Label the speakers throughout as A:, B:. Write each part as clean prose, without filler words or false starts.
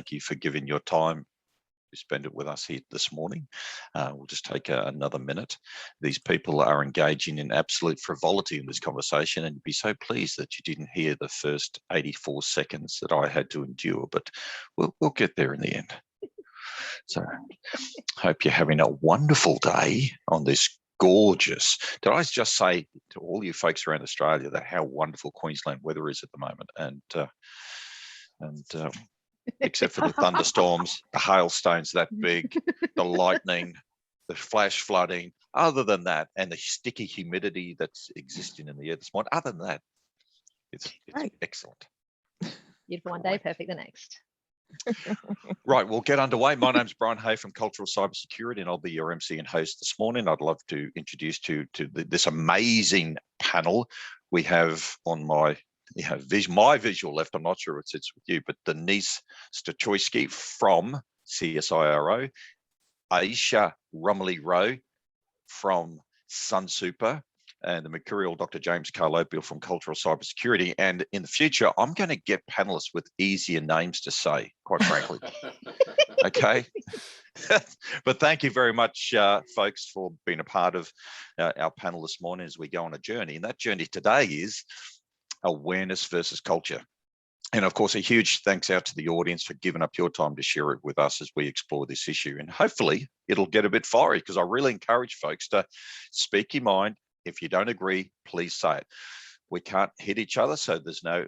A: thank you for giving your time to spend it with us here this morning. We'll just take another minute. These people are engaging in absolute frivolity in this conversation, and you'd be so pleased that you didn't hear the first 84 seconds that I had to endure, but we'll get there in the end. So hope you're having a wonderful day on this gorgeous. Did I just say to all you folks around Australia that how wonderful Queensland weather is at the moment, and except for the thunderstorms, the hailstones that big, the lightning, the flash flooding. Other than that, and the sticky humidity that's existing in the air this morning. Other than that, it's right. Excellent.
B: Beautiful one day, perfect the next.
A: Right, we'll get underway. My name's Brian Hay from Cultural Cybersecurity, and I'll be your MC and host this morning. I'd love to introduce to this amazing panel we have on my visual left. I'm not sure it sits with you, but Denise Stochoyski from CSIRO, Aisha Rumley-Rowe from SunSuper, and the mercurial Dr. James Carlopiel from Cultural Cybersecurity. And in the future, I'm going to get panelists with easier names to say, quite frankly. Okay. But thank you very much, folks, for being a part of our panel this morning as we go on a journey. And that journey today is awareness versus culture. And of course, a huge thanks out to the audience for giving up your time to share it with us as we explore this issue. And hopefully it'll get a bit fiery, because I really encourage folks to speak your mind. If you don't agree, please say it. We can't hit each other, so there's no,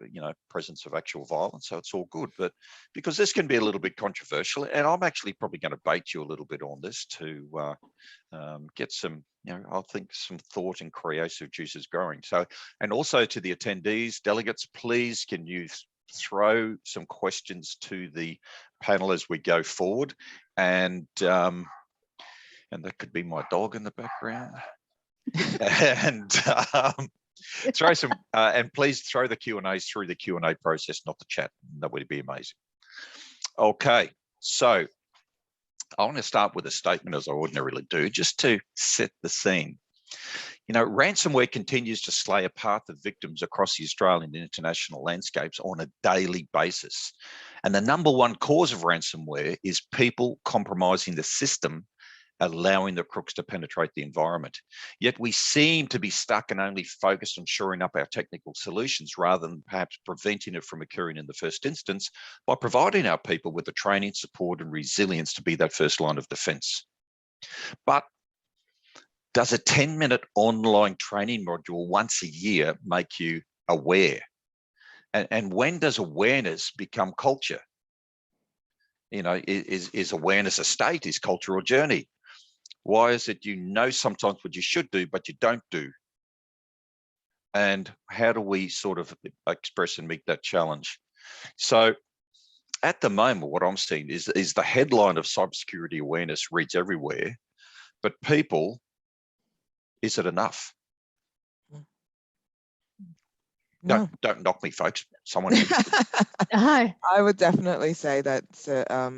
A: presence of actual violence, so it's all good. But because this can be a little bit controversial, and I'm actually probably going to bait you a little bit on this to get some, I think some thought and creative juices growing. So, and also to the attendees, delegates, please can you throw some questions to the panel as we go forward, and that could be my dog in the background. And throw some and please throw the Q&As through the Q&A process, not the chat. That would be amazing. Okay, so I want to start with a statement, as I ordinarily do, just to set the scene. Ransomware continues to slay a path of victims across the Australian and international landscapes on a daily basis. And the number one cause of ransomware is people compromising the system, allowing the crooks to penetrate the environment. Yet we seem to be stuck and only focused on shoring up our technical solutions rather than perhaps preventing it from occurring in the first instance by providing our people with the training, support and resilience to be that first line of defence. But does a 10-minute online training module once a year make you aware? And when does awareness become culture? Is awareness a state? Is culture a journey? Why is it sometimes what you should do, but you don't do? And how do we sort of express and meet that challenge? So at the moment, what I'm seeing is the headline of cybersecurity awareness reads everywhere, but people, is it enough?
C: No.
A: Don't knock me, folks. Someone.
C: I would definitely say that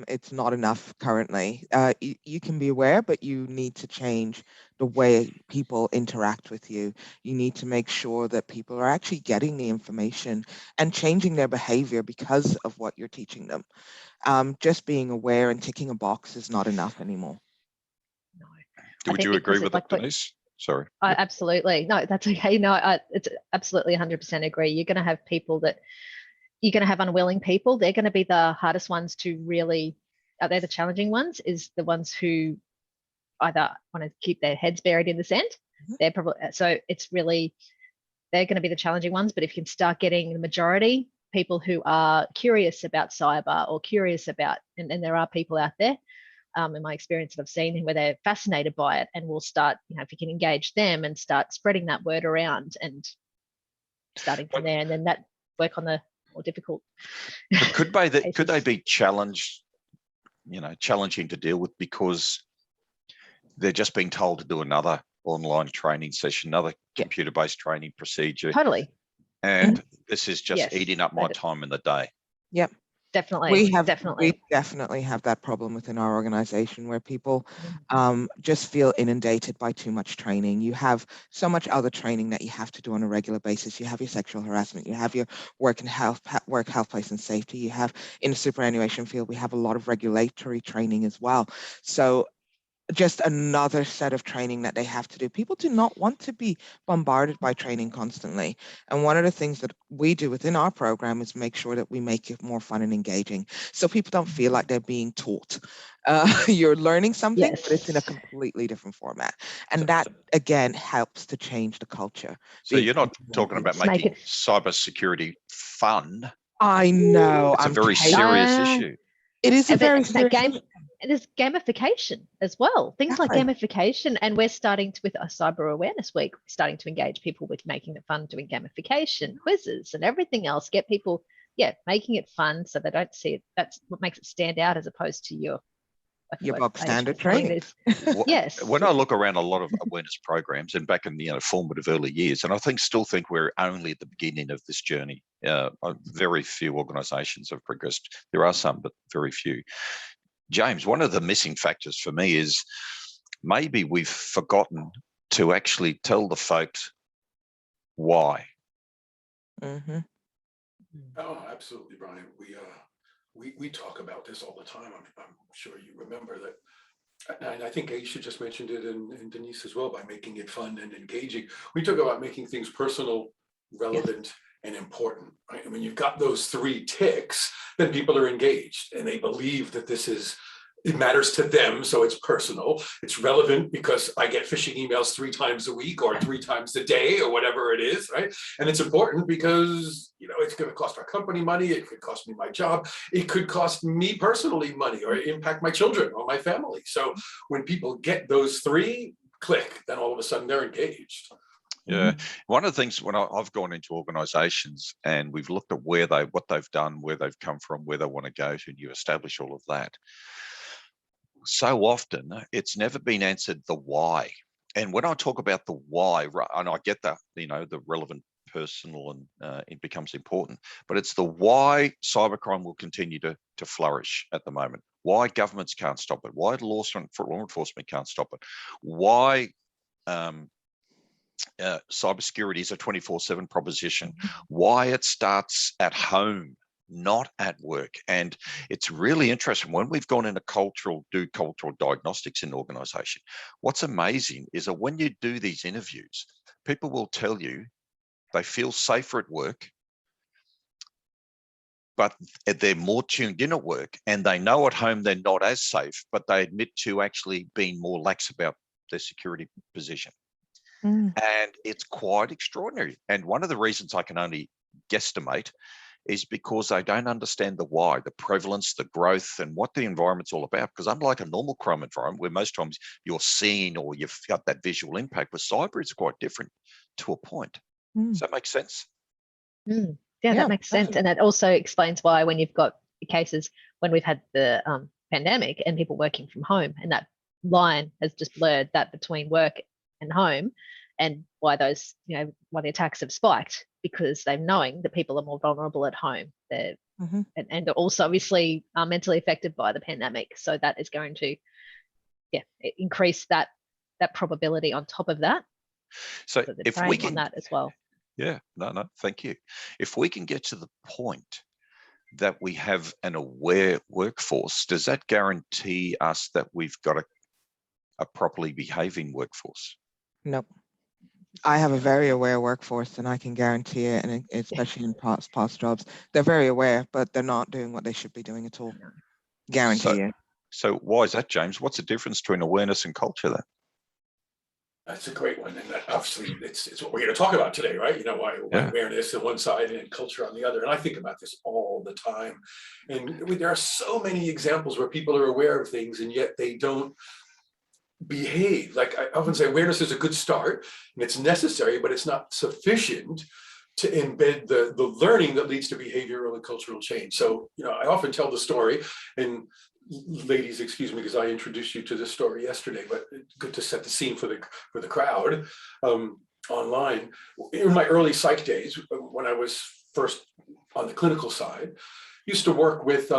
C: it's not enough currently. You can be aware, but you need to change the way people interact with you. You need to make sure that people are actually getting the information and changing their behavior because of what you're teaching them. Just being aware and ticking a box is not enough anymore.
B: No.
A: Would you agree with that, Denise? Sorry.
B: Absolutely. No, that's okay. No, it's absolutely 100% agree. You're going to have people you're going to have unwilling people. They're going to be the hardest ones to really, they're the challenging ones, is the ones who either want to keep their heads buried in the sand. They're probably, so it's really, they're going to be the challenging ones. But if you can start getting the majority, people who are curious about cyber or curious about, and there are people out there, in my experience that I've seen, where they're fascinated by it, and we'll start, if you can engage them and start spreading that word around and starting from there, and then that work on the more difficult.
A: But could they be challenged, challenging to deal with because they're just being told to do another online training session, another computer-based training procedure?
B: Totally.
A: And this is just eating up my time in the day.
C: Yep.
B: Definitely.
C: We
B: Definitely.
C: definitely have that problem within our organization where people
B: Mm.
C: just feel inundated by too much training. You have so much other training that you have to do on a regular basis. You have your sexual harassment, you have your work and health, place and safety. You have in the superannuation field, we have a lot of regulatory training as well. So just another set of training that they have to do. People do not want to be bombarded by training constantly. And one of the things that we do within our program is make sure that we make it more fun and engaging. So people don't feel like they're being taught. You're learning something, but it's in a
B: Yes.
C: completely different format.
A: So,
C: And that, again, helps to change the culture.
A: so you're not talking about
B: Just make
A: making
B: it.
A: cybersecurity fun.
C: I know,
A: It's a
C: I'm
A: very serious
B: Uh,
A: issue.
C: it is a
B: but
C: very
B: that
C: serious
B: game,
C: issue.
B: there's gamification as well. Things like
C: Exactly.
B: gamification, and we're starting to, with a cyber awareness week, starting to engage people with making it fun, doing gamification, quizzes, and everything else. Get people, making it fun so they don't see it. That's what makes it stand out, as opposed to your, I
C: Your
B: forgot
C: bog
B: age,
C: standard
B: but doing
C: training.
B: this. Yes.
A: When I look around a lot of awareness programs and back in the formative early years, and I still think we're only at the beginning of this journey. Very few organisations have progressed. There are some, but very few. James, one of the missing factors for me is maybe we've forgotten to actually tell the folks why.
C: Mm-hmm.
D: Oh, absolutely, Brian. We talk about this all the time. I'm sure you remember that. And I think Aisha just mentioned it, and Denise as well, by making it fun and engaging. We talk about making things personal, relevant, and important. Right? And when you've got those three ticks, then people are engaged and they believe that it matters to them, so it's personal. It's relevant because I get phishing emails 3 times a week or 3 times a day or whatever it is, right? And it's important because it's going to cost our company money. It could cost me my job. It could cost me personally money or impact my children or my family. So when people get those 3, click, then all of a sudden they're engaged.
A: Yeah, one of the things when I've gone into organisations and we've looked at what they've done, where they've come from, where they want to go to, and you establish all of that. So often it's never been answered the why. And when I talk about the why, and I get that, the relevant personal and it becomes important, but it's the why cybercrime will continue to flourish at the moment. Why governments can't stop it. Why law enforcement can't stop it. Why cybersecurity is a 24/7 proposition. Why it starts at home, not at work. And it's really interesting when we've gone into cultural diagnostics in an organization. What's amazing is that when you do these interviews, people will tell you they feel safer at work, but they're more tuned in at work, and they know at home they're not as safe, but they admit to actually being more lax about their security position. And it's quite extraordinary. And one of the reasons I can only guesstimate is because they don't understand the why, the prevalence, the growth, and what the environment's all about. Because unlike a normal crime environment where most times you're seeing or you've got that visual impact, with cyber, it's quite different to a point. Does that make sense?
B: Yeah, that makes sense. And that also explains why when you've got cases, when we've had the pandemic and people working from home, and that line has just blurred that between work and home, and why those, why the attacks have spiked, because they're knowing that people are more vulnerable at home. They're and also obviously are mentally affected by the pandemic. So that is going to increase that probability on top of that.
A: So if we can
B: on that as well.
A: Yeah, no, thank you. If we can get to the point that we have an aware workforce, does that guarantee us that we've got a properly behaving workforce?
C: No. I have a very aware workforce, and I can guarantee it, and especially in past jobs, they're very aware, but they're not doing what they should be doing at all. Guarantee it.
A: So why is that, James? What's the difference between awareness and culture then?
D: That's a great one, and obviously it's what we're going to talk about today, right? Why awareness on one side and culture on the other. And I think about this all the time. And there are so many examples where people are aware of things and yet they don't behave. Like I often say, awareness is a good start and it's necessary, but it's not sufficient to embed the learning that leads to behavioral and cultural change. So, I often tell the story, and ladies, excuse me, because I introduced you to this story yesterday, but it's good to set the scene for the crowd online. In my early psych days, when I was first on the clinical side, used to work with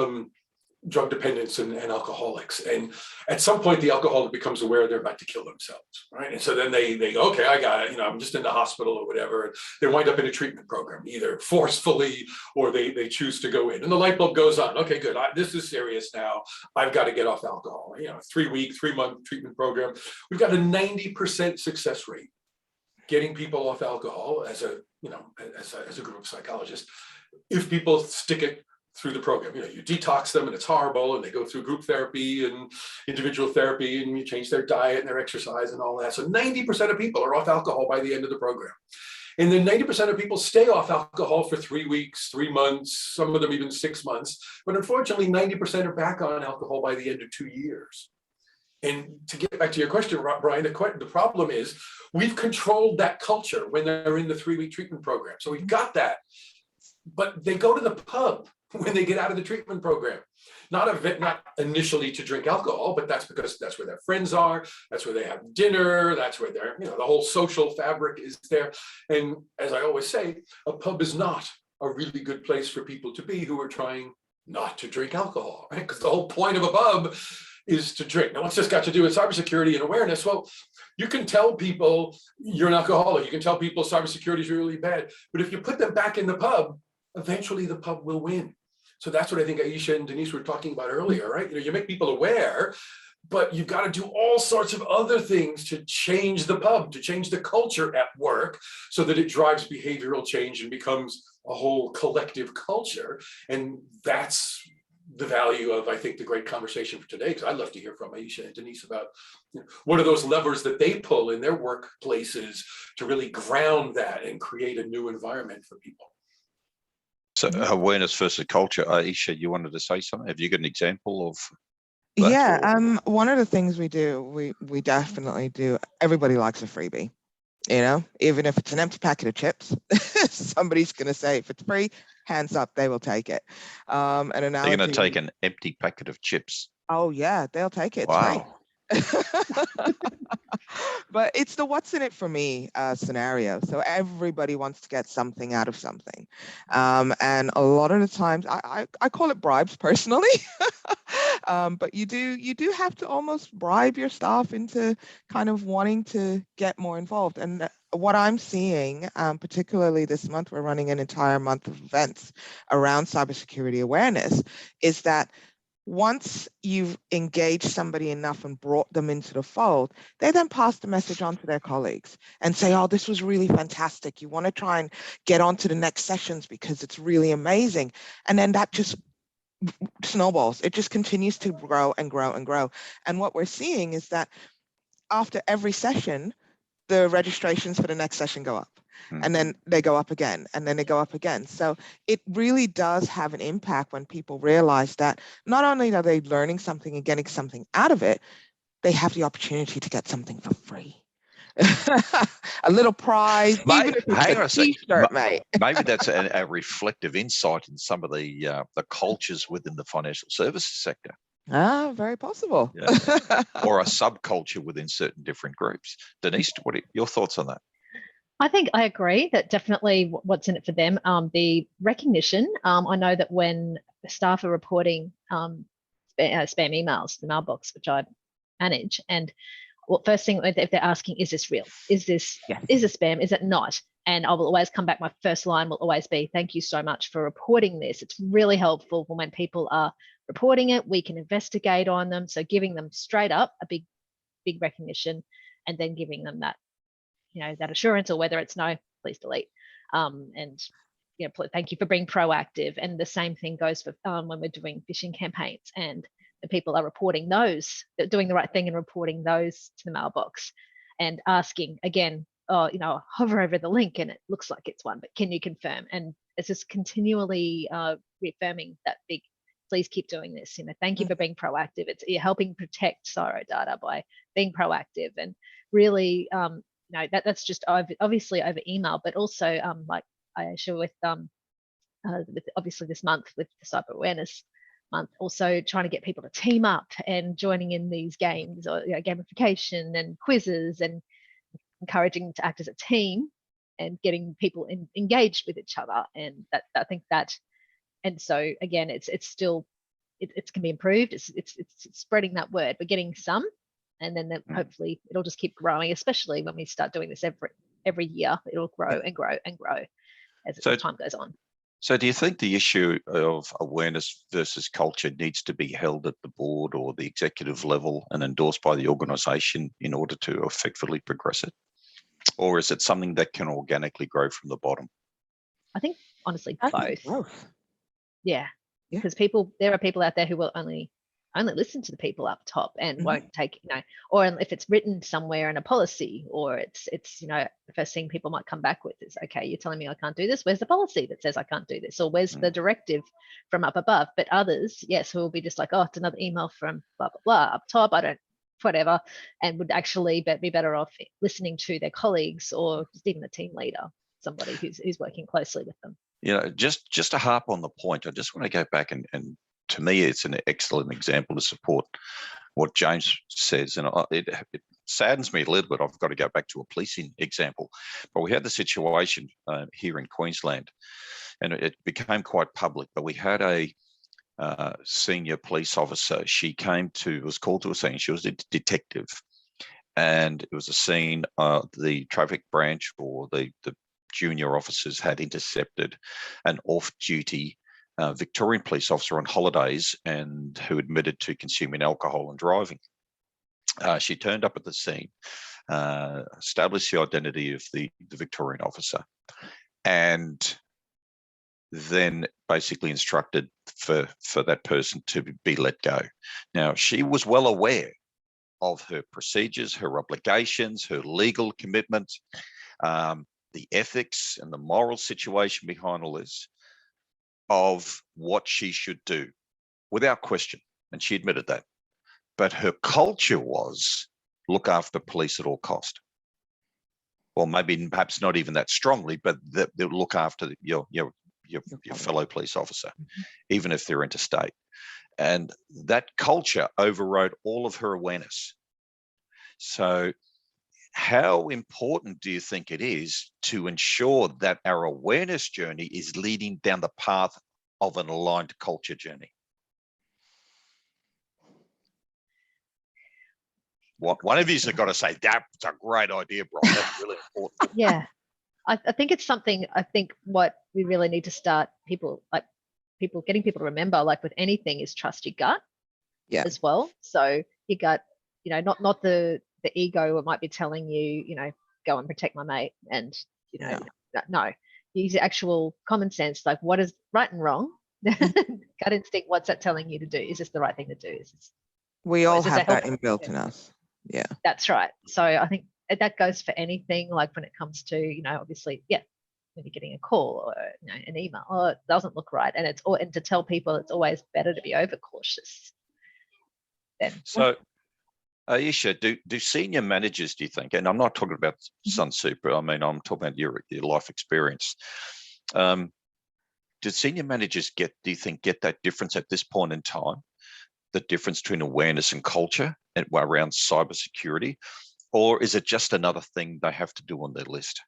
D: drug dependents and alcoholics. And at some point, the alcoholic becomes aware they're about to kill themselves, right? And so then they go, okay, I got it. I'm just in the hospital or whatever. And they wind up in a treatment program, either forcefully or they choose to go in. And the light bulb goes on. Okay, good. This is serious now. I've got to get off alcohol. 3-month treatment program. We've got a 90% success rate getting people off alcohol as a group of psychologists. If people stick it through the program, you detox them and it's horrible, and they go through group therapy and individual therapy, and you change their diet and their exercise and all that. So 90% of people are off alcohol by the end of the program. And then 90% of people stay off alcohol for 3 weeks, 3 months, some of them even 6 months. But unfortunately, 90% are back on alcohol by the end of 2 years. And to get back to your question, Brian, the problem is we've controlled that culture when they're in the 3-week treatment program. So we've got that, but they go to the pub when they get out of the treatment program, not initially to drink alcohol, but that's because that's where their friends are. That's where they have dinner. That's where they're, the whole social fabric is there. And as I always say, a pub is not a really good place for people to be who are trying not to drink alcohol, right? Because the whole point of a pub is to drink. Now, what's this got to do with cybersecurity and awareness? Well, you can tell people you're an alcoholic. You can tell people cybersecurity is really bad. But if you put them back in the pub, eventually the pub will win. So that's what I think Aisha and Denise were talking about earlier, right? You make people aware, but you've got to do all sorts of other things to change the pub, to change the culture at work so that it drives behavioral change and becomes a whole collective culture. And that's the value of, I think, the great conversation for today, because I'd love to hear from Aisha and Denise about what are those levers that they pull in their workplaces to really ground that and create a new environment for people.
A: So awareness versus culture. Aisha, you wanted to say something? Have you got an example of that?
C: Yeah, one of the things we do, we definitely do, everybody likes a freebie, even if it's an empty packet of chips, somebody's going to say, if it's free, hands up, they will take it. An analogy,
A: they're going to take an empty packet of chips.
C: Oh yeah, they'll take it. It's
A: wow.
C: free. But it's the what's in it for me scenario. So everybody wants to get something out of something. And a lot of the times I call it bribes personally. But you do have to almost bribe your staff into kind of wanting to get more involved. And what I'm seeing, particularly this month, we're running an entire month of events around cybersecurity awareness, is that once you've engaged somebody enough and brought them into the fold, they then pass the message on to their colleagues and say, oh, this was really fantastic. You want to try and get on to the next sessions because it's really amazing. And then that just snowballs. It just continues to grow and grow and grow. And what we're seeing is that after every session, the registrations for the next session go up. And then they go up again, and then they go up again. So it really does have an impact when people realize that not only are they learning something and getting something out of it, they have the opportunity to get something for free. A little prize, even if it's a t-shirt, mate.
A: Maybe that's a reflective insight in some of the cultures within the financial services sector.
C: Ah, very possible.
A: Yeah. Or a subculture within certain different groups. Denise, what are your thoughts on that?
B: I think I agree that definitely what's in it for them, the recognition. I know that when staff are reporting spam emails, the mailbox, which I manage, and first thing, if they're asking, is this real? Is this spam? Is it not? And I will always come back, my first line will always be, thank you so much for reporting this. It's really helpful for when people are reporting it, we can investigate on them. So giving them straight up a big recognition, and then giving them that, that assurance, or whether it's no, please delete. And thank you for being proactive. And the same thing goes for when we're doing phishing campaigns and the people are reporting those, doing the right thing and reporting those to the mailbox and asking again, hover over the link and it looks like it's one, but can you confirm? And it's just continually reaffirming that big, please keep doing this. Thank you for being proactive. You're helping protect cyber data by being proactive, and really, that's just obviously over email, but also like I share with obviously this month with the cyber awareness month, also trying to get people to team up and joining in these games, or gamification and quizzes, and encouraging to act as a team and getting people engaged with each other. And that I think that And so again, it's still, it can be improved. It's spreading that word. We're getting some, and then hopefully it'll just keep growing, especially when we start doing this every year. It'll grow and grow and grow as time goes on.
A: So do you think the issue of awareness versus culture needs to be held at the board or the executive level and endorsed by the organisation in order to effectively progress it? Or is it something that can organically grow from the bottom?
B: I think, honestly, both. Yeah. Because there are people out there who will only listen to the people up top and won't take, or if it's written somewhere in a policy, or it's the first thing people might come back with is, okay, you're telling me I can't do this. Where's the policy that says I can't do this? Or where's the directive from up above? But others, yes, who will be just like, oh, it's another email from blah, blah, blah up top. I don't, whatever, and would actually be better off listening to their colleagues or just even the team leader, somebody who's working closely with them.
A: Just to harp on the point, I just want to go back and to me, it's an excellent example to support what James says. And it saddens me a little bit. I've got to go back to a policing example. But we had the situation here in Queensland, and it became quite public. But we had a senior police officer. She was called to a scene. She was a detective. And it was a scene the traffic branch or the junior officers had intercepted an off-duty Victorian police officer on holidays and who admitted to consuming alcohol and driving. She turned up at the scene, established the identity of the Victorian officer, and then basically instructed for that person to be let go. Now, she was well aware of her procedures, her obligations, her legal commitment, the ethics and the moral situation behind all this, of what she should do, without question, and she admitted that. But her culture was look after police at all cost. Well, perhaps not even that strongly, but they'll look after your fellow police officer, even if they're interstate. And that culture overrode all of her awareness. So how important do you think it is to ensure that our awareness journey is leading down the path of an aligned culture journey? One of you has got to say, that's a great idea, Brian. That's really important.
B: Yeah. I think it's something, what we really need to start getting people to remember, like with anything, is trust your gut as well. So your gut, not the ego that might be telling you, go and protect my mate, and no, use actual common sense, like what is right and wrong. Gut instinct, what's that telling you to do? Is this the right thing to do?
C: We all have that inbuilt in us. Yeah,
B: that's right. So I think that goes for anything, like when it comes to, obviously, when you're getting a call or an email, it doesn't look right, and and to tell people it's always better to be overcautious.
A: So Aisha, do senior managers, do you think, and I'm not talking about Sunsuper, I mean, I'm talking about your life experience. Do senior managers do you think, get that difference at this point in time, the difference between awareness and culture around cybersecurity, or is it just another thing they have to do on their list?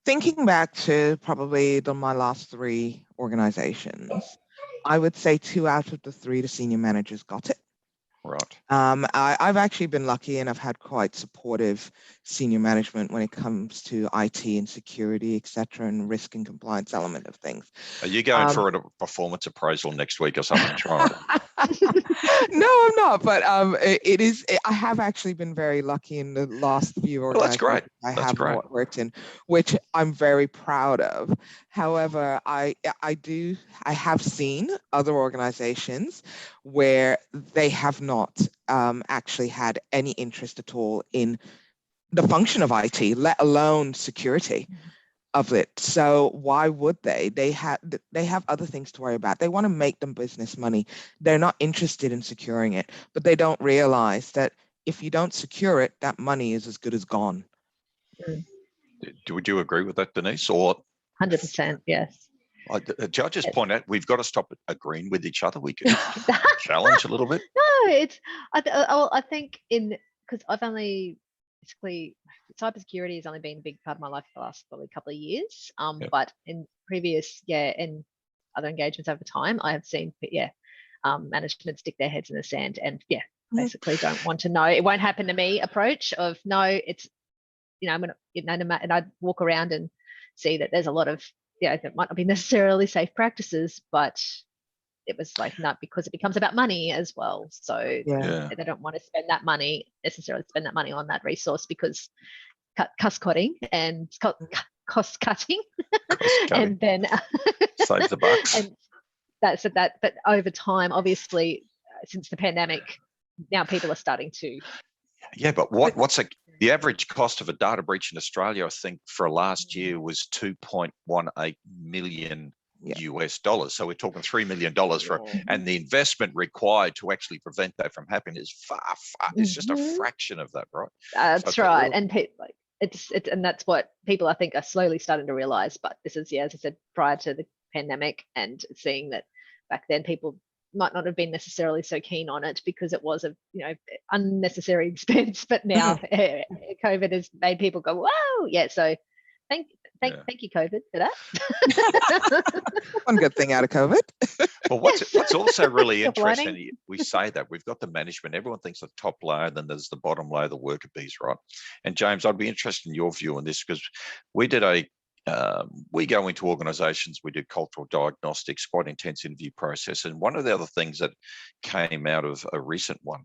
C: Thinking back to probably my last 3 organizations, I would say 2 out of the 3, the senior managers got it.
A: Right.
C: I've actually been lucky, and I've had quite supportive senior management when it comes to IT and security, etc., and risk and compliance element of things.
A: Are you going for a performance appraisal next week or something?
C: No, I'm not. But it is. I have actually been very lucky in the last few organizations.
A: Well, that's great.
C: I have worked in, which I'm very proud of. However, I have seen other organizations where they have not actually had any interest at all in the function of IT, let alone security of it. So why would they? They have other things to worry about. They want to make them business money. They're not interested in securing it, but they don't realize that if you don't secure it, that money is as good as gone.
A: Would you agree with that, Denise? Or
B: 100%, yes.
A: The judges point out we've got to stop agreeing with each other. We can challenge a little bit.
B: No, I think because I've only basically, cybersecurity has only been a big part of my life for the last probably couple of years. But in previous, and other engagements over time, I have seen, management stick their heads in the sand and basically don't want to know. It won't happen to me approach of no, it's, I'm going to, and I walk around and see that there's a lot of, that might not be necessarily safe practices, but it was like, no, because it becomes about money as well. So they don't want to spend that money on that resource because cost cutting and cost cutting, and then
A: save the bucks.
B: And that's that. But over time, obviously, since the pandemic, now people are starting to.
A: Yeah, but what's the average cost of a data breach in Australia? I think for last year was $2.18 million US dollars. So we're talking $3 million and the investment required to actually prevent that from happening is far. It's just a fraction of that, right?
B: That's right, and and that's what people I think are slowly starting to realize. But this is, as I said, prior to the pandemic, and seeing that back then people might not have been necessarily so keen on it because it was a unnecessary expense, but now COVID has made people go, wow, so thank you COVID for that.
C: One good thing out of COVID.
A: Well, what's also really interesting, we say that we've got the management, everyone thinks the top layer, then there's the bottom layer, the worker bees, right? And James, I'd be interested in your view on this, because we did we go into organizations, we do cultural diagnostics, quite intense interview process. And one of the other things that came out of a recent one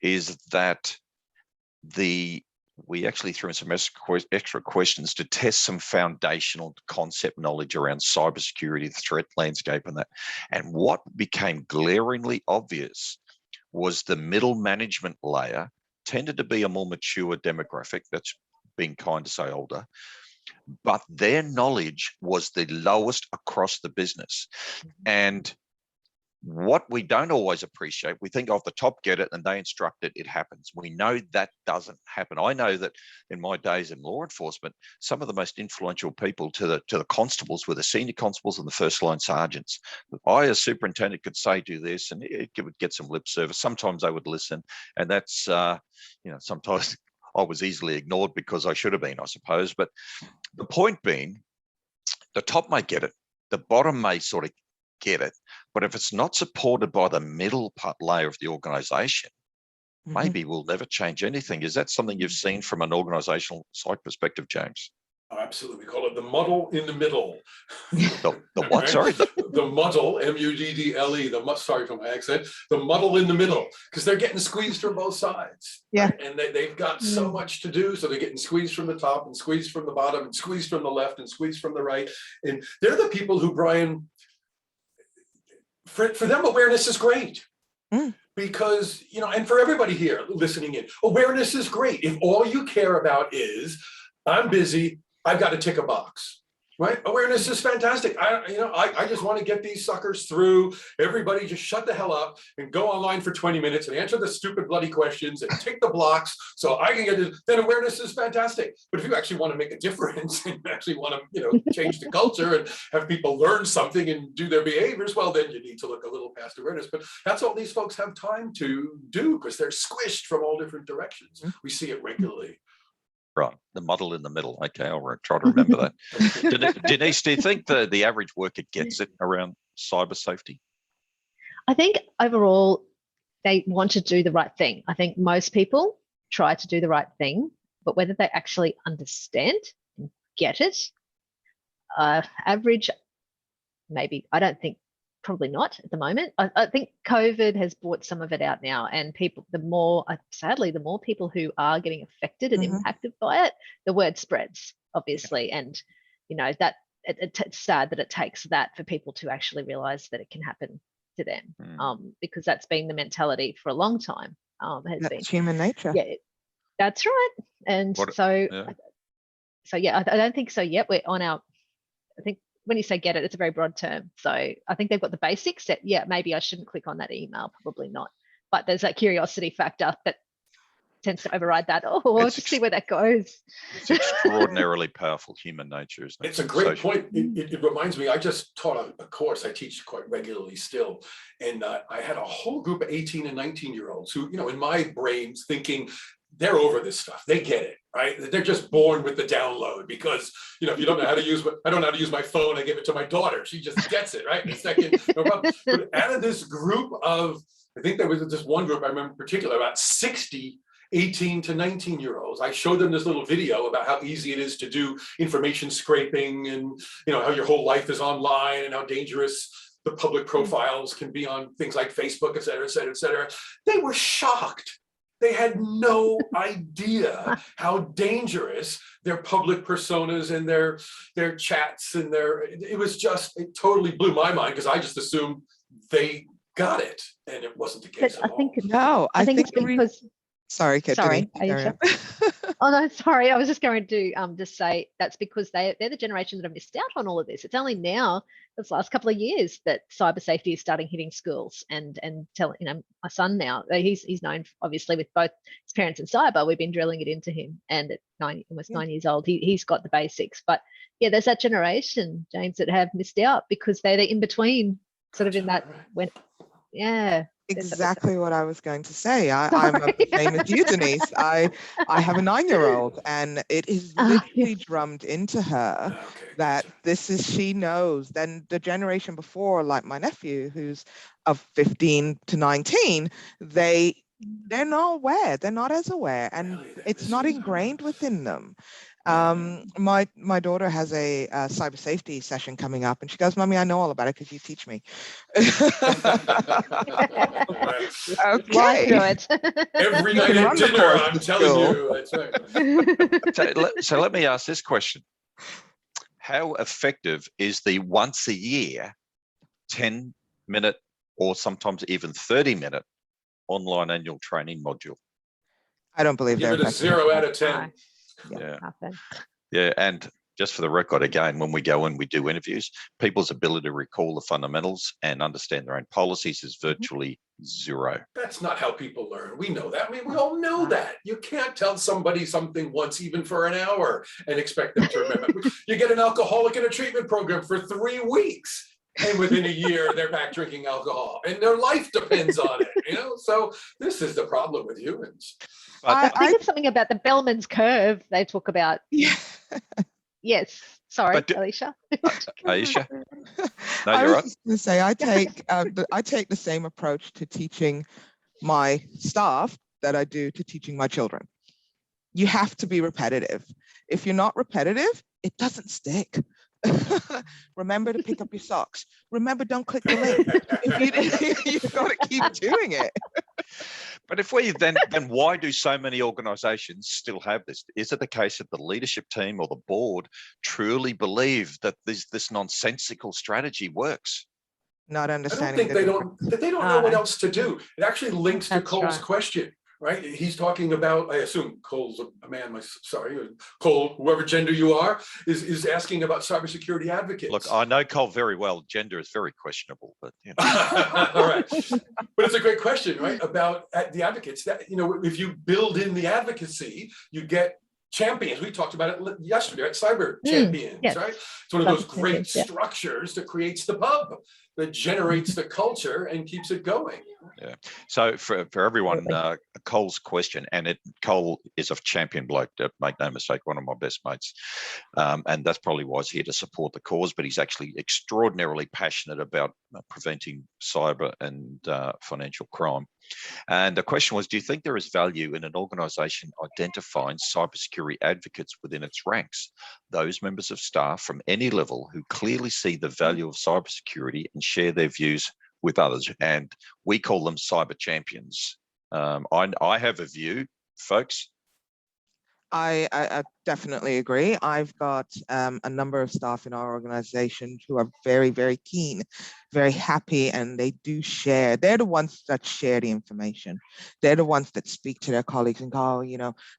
A: is that we actually threw in some extra questions to test some foundational concept knowledge around cybersecurity, the threat landscape and that. And what became glaringly obvious was the middle management layer tended to be a more mature demographic, that's being kind to say older, but their knowledge was the lowest across the business. And what we don't always appreciate, we think, the top get it and they instruct it, it happens. We know that doesn't happen. I know that in my days in law enforcement, some of the most influential people to the constables were the senior constables and the first line sergeants. I, as superintendent, could say, do this, and it would get some lip service. Sometimes they would listen, and that's, sometimes I was easily ignored because I should have been, I suppose. But the point being, the top may get it, the bottom may sort of get it, but if it's not supported by the middle layer of the organization, maybe we'll never change anything. Is that something you've seen from an organizational side perspective, James?
D: Absolutely. We call it the muddle in the middle.
A: The what? Sorry?
D: The muddle, M-U-D-D-L-E, sorry for my accent, the muddle in the middle, because they're getting squeezed from both sides.
C: Yeah.
D: Right? And they've got so much to do. So they're getting squeezed from the top and squeezed from the bottom and squeezed from the left and squeezed from the right. And they're the people who, Brian, for them, awareness is great. Because, and for everybody here listening in, awareness is great. If all you care about is, I'm busy, I've got to tick a box, right? Awareness is fantastic. I just want to get these suckers through. Everybody just shut the hell up and go online for 20 minutes and answer the stupid bloody questions and tick the blocks so I can get it. Then awareness is fantastic. But if you actually want to make a difference and actually want to, change the culture and have people learn something and do their behaviors, well, then you need to look a little past awareness. But that's all these folks have time to do because they're squished from all different directions. We see it regularly.
A: Right, the muddle in the middle. Okay, I'll try to remember that. Denise, do you think the average worker gets it around cyber safety?
B: I think overall they want to do the right thing. I think most people try to do the right thing, but whether they actually understand and get it, average, maybe. I don't think, probably not at the moment. I think COVID has brought some of it out now, and people, sadly, the more people who are getting affected and impacted by it, the word spreads, obviously. And, that it's sad that it takes that for people to actually realize that it can happen to them, because that's been the mentality for a long time.
C: That's human nature.
B: Yeah, that's right. And I don't think so yet. We're on our, I think, when you say get it, it's a very broad term. So I think they've got the basics that, maybe I shouldn't click on that email, probably not. But there's that curiosity factor that tends to override that. Just see where that goes.
A: It's extraordinarily powerful human nature, isn't it?
D: It's a great point. It reminds me, I just taught a course I teach quite regularly still. And I had a whole group of 18 and 19-year-olds who, in my brains thinking, they're over this stuff. They get it. right? They're just born with the download because, if you don't know how to use, I don't know how to use my phone, I give it to my daughter. She just gets it, right? In a second, no problem. But out of this group of, I think there was this one group I remember in particular, about 60 18 to 19-year-olds. I showed them this little video about how easy it is to do information scraping and, how your whole life is online and how dangerous the public profiles can be on things like Facebook, et cetera, et cetera, et cetera. They were shocked. They had no idea how dangerous their public personas and their chats and it totally blew my mind because I just assumed they got it, and it wasn't the case at all.
C: No, I think
B: it's because.
C: Sorry, Kate.
B: Sorry, Aisha. Oh no, sorry. I was just going to just say that's because they're the generation that have missed out on all of this. It's only now, this last couple of years, that cyber safety is starting hitting schools and telling, my son now, he's known obviously with both his parents and cyber. We've been drilling it into him, and at almost 9 years old, he's got the basics. But yeah, there's that generation, James, that have missed out because they're in between, sort of in that yeah.
C: Exactly what I was going to say. I'm of the same as you, Denise. I have a 9-year-old, and it is literally drummed into her that she knows. Then the generation before, like my nephew, who's of 15 to 19, they're not aware. They're not as aware, and it's not ingrained within them. My daughter has a cyber safety session coming up, and she goes, "Mommy, I know all about it because you teach me."
B: Okay.
D: Every night at dinner, I'm telling you. That's right.
A: So let me ask this question: how effective is the once a year, 10-minute or sometimes even 30-minute online annual training module?
C: I don't believe
D: Give it a 0 out of 10.
A: Yeah, and just for the record, again, when we go and we do interviews, people's ability to recall the fundamentals and understand their own policies is virtually zero.
D: That's not how people learn. We know that. I mean, we all know that. You can't tell somebody something once, even for an hour, and expect them to remember. You get an alcoholic in a treatment program for 3 weeks, and within a year, they're back drinking alcohol, and their life depends on it. So this is the problem with humans.
B: I think it's something about the Bellman's curve they talk about.
C: Yeah.
B: Yes. Sorry, Alicia.
A: Aisha? No,
C: I
A: you're
C: was
A: right.
C: just going to say, I take the same approach to teaching my staff that I do to teaching my children. You have to be repetitive. If you're not repetitive, it doesn't stick. Remember to pick up your socks. Remember, don't click the link. You've got to keep doing it.
A: But if we then why do so many organisations still have this? Is it the case that the leadership team or the board truly believe that this nonsensical strategy works?
C: Not understanding.
D: I don't think they don't know what else to do. It actually links to Cole's question. Right? He's talking about, I assume Cole's a man, Cole, whoever gender you are, is asking about cybersecurity advocates.
A: Look, I know Cole very well. Gender is very questionable, but
D: All right. But it's a great question, right? About the advocates. That, if you build in the advocacy, you get champions. We talked about it yesterday, right? Cyber champions, right? It's one of those great structures that creates the pub, that generates the culture and keeps it going.
A: Yeah. So for everyone, Cole's question, and Cole is a champion bloke, to make no mistake, one of my best mates. And that's probably why he's here to support the cause, but he's actually extraordinarily passionate about preventing cyber and financial crime. And the question was, do you think there is value in an organisation identifying cybersecurity advocates within its ranks, those members of staff from any level who clearly see the value of cybersecurity and share their views with others? And we call them cyber champions. I have a view, folks.
C: I definitely agree. I've got a number of staff in our organization who are very, very keen, very happy, and they do share. They're the ones that share the information. They're the ones that speak to their colleagues and go,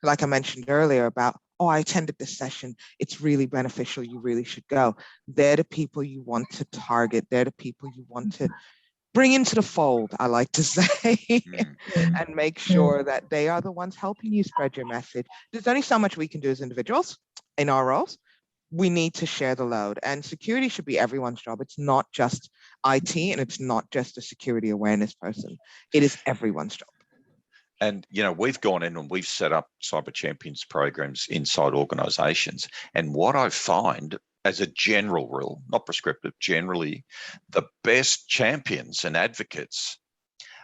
C: like I mentioned earlier about, I attended this session. It's really beneficial. You really should go. They're the people you want to target. They're the people you want to bring into the fold, I like to say, and make sure that they are the ones helping you spread your message. There's only so much we can do as individuals in our roles. We need to share the load, and security should be everyone's job. It's not just IT, and it's not just a security awareness person. It is everyone's job.
A: And, you know, we've gone in and we've set up cyber champions programs inside organizations. And what I find as a general rule, not prescriptive, generally, the best champions and advocates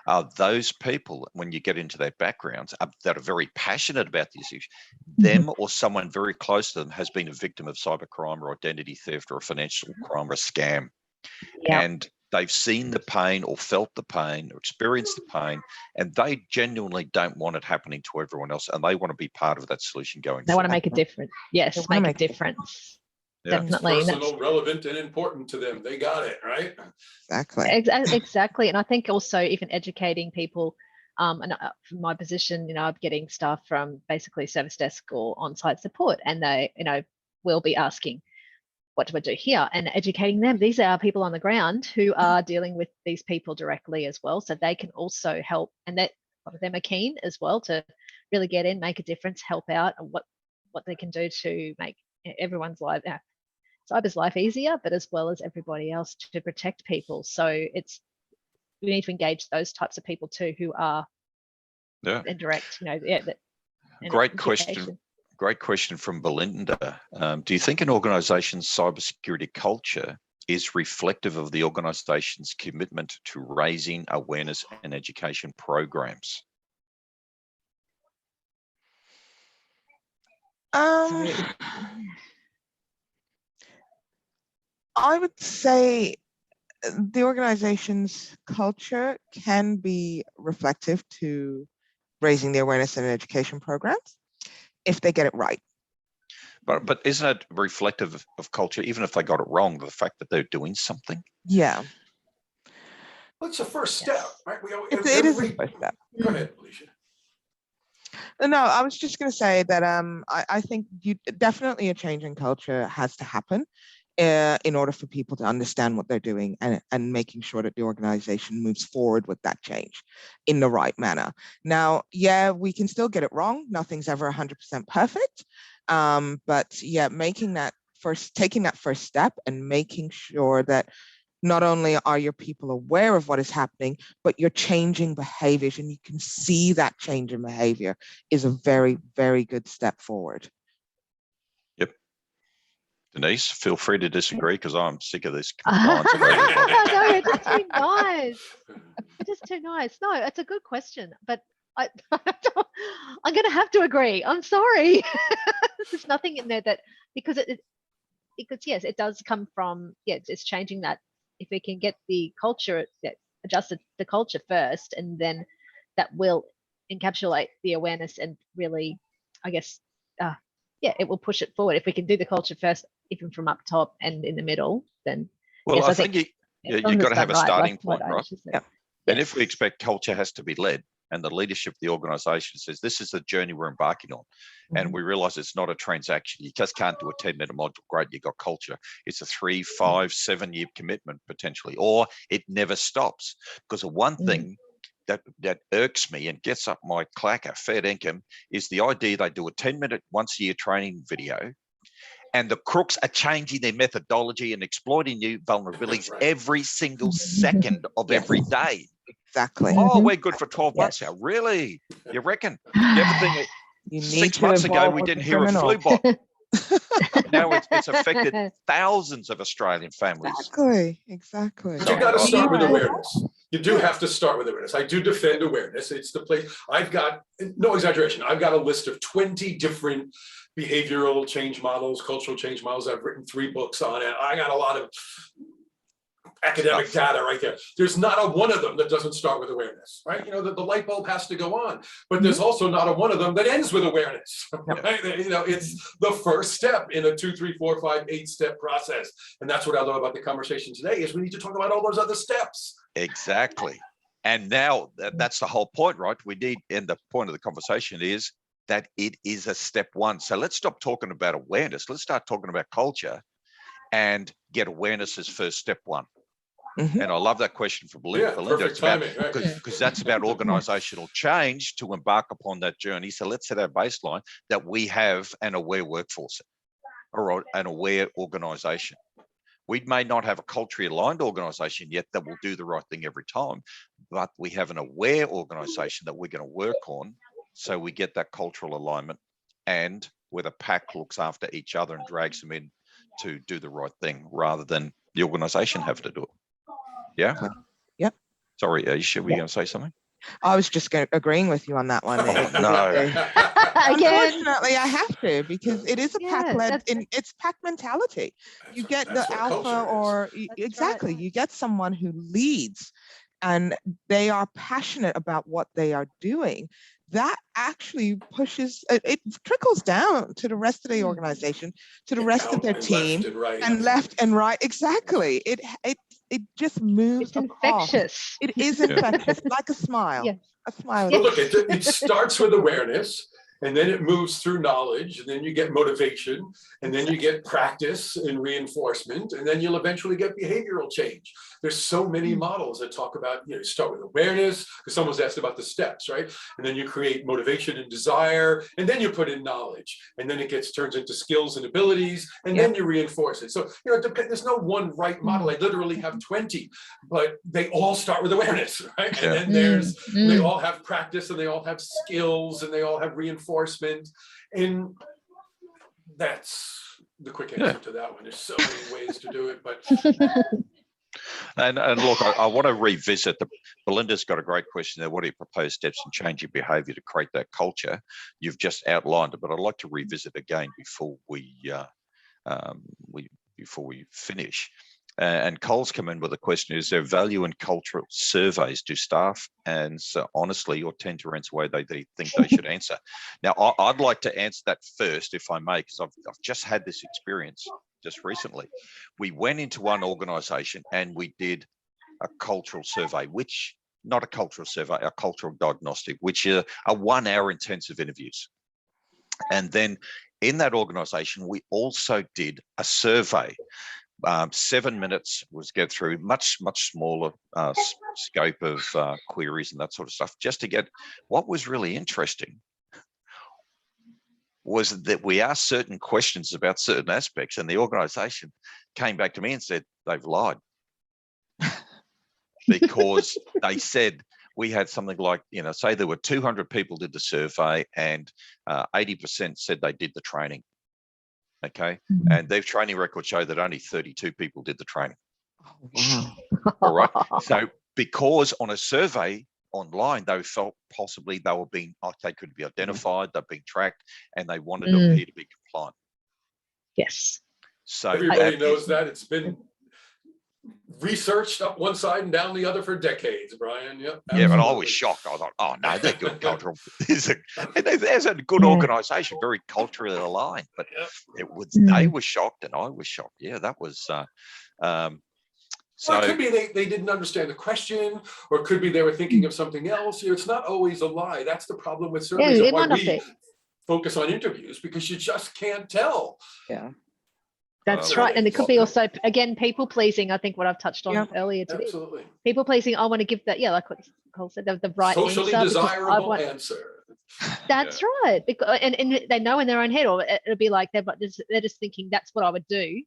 A: are those people, when you get into their backgrounds, that are very passionate about these issues. Them or someone very close to them has been a victim of cybercrime or identity theft or a financial crime or a scam.
B: Yeah.
A: And they've seen the pain or felt the pain or experienced the pain, and they genuinely don't want it happening to everyone else, and they want to be part of that solution going
B: They
A: forward.
B: want to make a difference. Yes,
C: wanna
B: make a difference.
A: Yeah.
B: Definitely.
D: It's
B: And
D: personal, relevant, and important to them. They got it, right?
C: Exactly.
B: Exactly. And I think also even educating people, and from my position, you know, I'm getting staff from basically service desk or on-site support, and they, you know, will be asking, what do I do here? And educating them. These are people on the ground who are dealing with these people directly as well. So they can also help, and that a lot of them are keen as well to really get in, make a difference, help out, and what they can do to make everyone's life, cyber's life easier, but as well as everybody else to protect people. So it's, we need to engage those types of people too, who are indirect, you know,
A: Great question. Great question from Belinda. Do you think an organization's cybersecurity culture is reflective of the organization's commitment to raising awareness and education programs?
C: I would say the organization's culture can be reflective to raising the awareness and education programs if they get it right.
A: But isn't it reflective of culture, even if they got it wrong, the fact that they're doing something?
C: Yeah.
D: Well, it's the first step, right?
C: It is the first step.
D: Go ahead, Alicia.
C: No, I was just going to say that I think definitely a change in culture has to happen in order for people to understand what they're doing and making sure that the organization moves forward with that change in the right manner. Now, yeah, we can still get it wrong. Nothing's ever 100% perfect. But yeah, taking that first step and making sure that not only are your people aware of what is happening, but you're changing behaviors, and you can see that change in behavior is a very, very good step forward.
A: Yep. Denise, feel free to disagree because I'm sick of this compliance.
B: No, it's just too nice. It's just too nice. No, it's a good question, but I'm going to have to agree. I'm sorry. There's nothing in there that, because yes, it does come from, it's changing that. If we can get the culture, adjusted the culture first, and then that will encapsulate the awareness and really, I guess, it will push it forward. If we can do the culture first, even from up top and in the middle, then
A: well, yes, I think you've got to have a starting point, right?
C: Yep.
A: And if we expect culture has to be led, and the leadership of the organization says, this is the journey we're embarking on. And we realize it's not a transaction. You just can't do a 10-minute module. Great, you got culture. It's a 3, 5, 7-year commitment potentially, or it never stops. Because the one thing that irks me and gets up my clacker, fair income, is the idea they do a 10-minute once-a-year training video, and the crooks are changing their methodology and exploiting new vulnerabilities every single second of every day.
C: Exactly.
A: Oh, we're good for 12 months now. Really? You reckon? You ever think
C: You need
A: 6
C: to
A: months ago
C: evolve
A: we
C: with
A: didn't
C: the
A: hear a
C: criminal.
A: flu bot? Now it's affected thousands of Australian families.
C: Exactly.
D: But you got to start with awareness. You do have to start with awareness. I do defend awareness. It's the place. I've got, no exaggeration, I've got a list of 20 different behavioral change models, cultural change models. I've written 3 books on it. I got a lot of academic data right there. There's not a one of them that doesn't start with awareness, right? You know, the light bulb has to go on, but there's also not a one of them that ends with awareness, right? You know, it's the first step in a 2, 3, 4, 5, 8-step process. And that's what I love about the conversation today is we need to talk about all those other steps.
A: Exactly. And now that's the whole point, right? We need, and the point of the conversation is that it is a step one. So let's stop talking about awareness. Let's start talking about culture and get awareness as first step one. And I love that question from Belinda. It's about, because that's about organizational change to embark upon that journey. So let's set our baseline that we have an aware workforce or an aware organization. We may not have a culturally aligned organization yet that will do the right thing every time, but we have an aware organization that we're going to work on, so we get that cultural alignment, and where the pack looks after each other and drags them in to do the right thing, rather than the organization have to do it. Yeah.
C: Yep.
A: Sorry, Aisha, were you going to say something?
C: I was just agreeing with you on that one.
A: Oh, no.
C: Unfortunately, I have to, because it is a
B: Yeah,
C: pack-led, it's pack mentality. You get the alpha, or exactly, you get someone who leads and they are passionate about what they are doing. That actually pushes, it trickles down to the rest of the organization, to the rest of their team, and left and right. Exactly. It just moves.
B: It's infectious.
C: It is infectious, like a smile.
B: Yes.
C: A smile.
D: But look, it starts with awareness, and then it moves through knowledge, and then you get motivation, and then you get practice and reinforcement, and then you'll eventually get behavioral change. There's so many models that talk about, you start with awareness, because someone's asked about the steps, right? And then you create motivation and desire, and then you put in knowledge, and then it turns into skills and abilities, and then you reinforce it. So, there's no one right model. I literally have 20, but they all start with awareness, right? And then they all have practice, and they all have skills, and they all have reinforcement. And that's the quick answer to that one. There's so many ways to do it, but
A: and look, I want to revisit Belinda's got a great question there. What are your proposed steps in changing behavior to create that culture? You've just outlined it, but I'd like to revisit again before we finish. And Cole's come in with a question: is there value in cultural surveys? Do staff answer honestly, or tend to answer the way they think they should answer? Now, I'd like to answer that first, if I may, because I've just had this experience just recently. We went into one organization and we did a cultural survey, which, not a cultural survey, a cultural diagnostic, which are 1 hour intensive interviews. And then in that organization, we also did a survey. 7 minutes was get through much smaller scope of queries and that sort of stuff, just to get. What was really interesting was that we asked certain questions about certain aspects, and the organization came back to me and said they've lied, because they said we had something like, say there were 200 people did the survey, and 80% said they did the training. Okay. And their training records show that only 32 people did the training.
C: Wow.
A: All right. So because on a survey online, they felt possibly they were being, they could be identified, they're being tracked, and they wanted to appear to be compliant.
B: Yes.
A: So
D: everybody knows that. It's been researched up one side and down the other for decades, Brian. Yep. Absolutely.
A: Yeah, but I was shocked. I thought, oh no, they're good cultural. There's a good organization, very culturally aligned. But it was they were shocked, and I was shocked. Yeah, that was. So
D: well, it could be they didn't understand the question, or it could be they were thinking of something else. It's not always a lie. That's the problem with surveys.
B: Yeah,
D: why we focus on interviews, because you just can't tell.
C: Yeah.
B: That's right. And it could be also, again, people pleasing. I think what I've touched on earlier today.
D: Absolutely.
B: People pleasing. I want to give that, like what Cole said, the right
D: socially
B: answer.
D: Desirable answer.
B: That's right. Because, and they know in their own head, or it'll be like they're just thinking that's what I would do.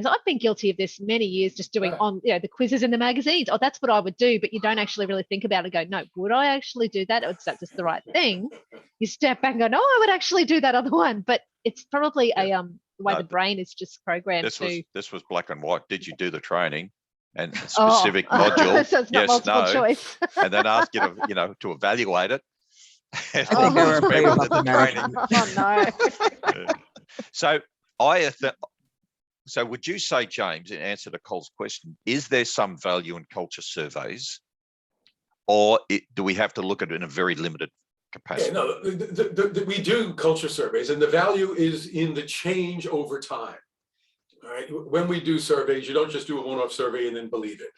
B: So I've been guilty of this many years, just doing on the quizzes in the magazines. Oh, that's what I would do, but you don't actually really think about it and go, no, would I actually do that? Or is that just the right thing? You step back and go, no, I would actually do that other one. But it's probably the way the brain is just programmed.
A: This was black and white. Did you do the training? And specific module,
B: so it's not multiple choice.
A: And then ask you to to evaluate it.
C: I think they were afraid about the training.
B: Oh
A: no. So would you say, James, in answer to Cole's question, is there some value in culture surveys, or do we have to look at it in a very limited capacity?
D: Yeah, no, we do culture surveys, and the value is in the change over time. All right. When we do surveys, you don't just do a one-off survey and then believe it.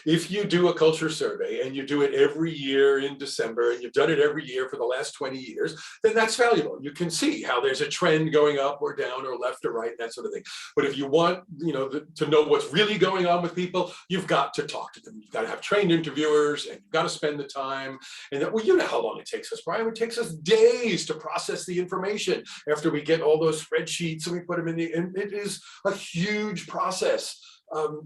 D: If you do a culture survey and you do it every year in December, and you've done it every year for the last 20 years, then that's valuable. You can see how there's a trend going up or down or left or right, that sort of thing. But if you want, to know what's really going on with people, you've got to talk to them. You've got to have trained interviewers, and you've got to spend the time. And you know how long it takes us, Brian. It takes us days to process the information after we get all those spreadsheets and we put them in and it is a huge process.